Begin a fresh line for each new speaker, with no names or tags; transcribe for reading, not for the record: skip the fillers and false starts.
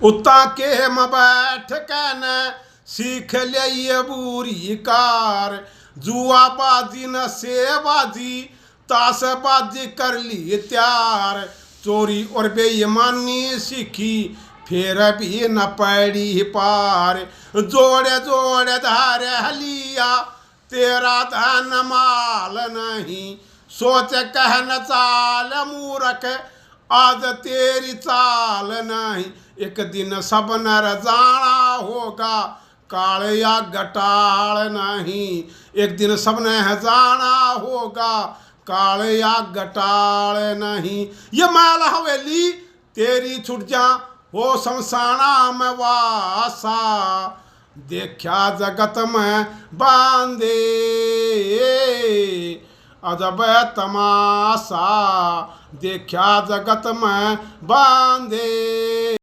उता के म बैठ के न सीख ले बुरी कार। जुआ बाजी न सेबाजी ताश बाजी कर ली त्यार। चोरी और बेईमानी सीखी फिर भी न पड़ी पार। जोड़े जोड़े धारे हलिया तेरा धन माल नहीं। सोच कहन चाल मूरख आज तेरी चाल नहीं। एक दिन सब नर जाना होगा काल या गटाल नहीं। एक दिन सब ने जाना होगा काल या गटाल नहीं। ये महल हवेली तेरी छुट जा हो शमशाना में वासा। देखा जगत में बांधे अजब तमाशा। देखा जगत में बांधे।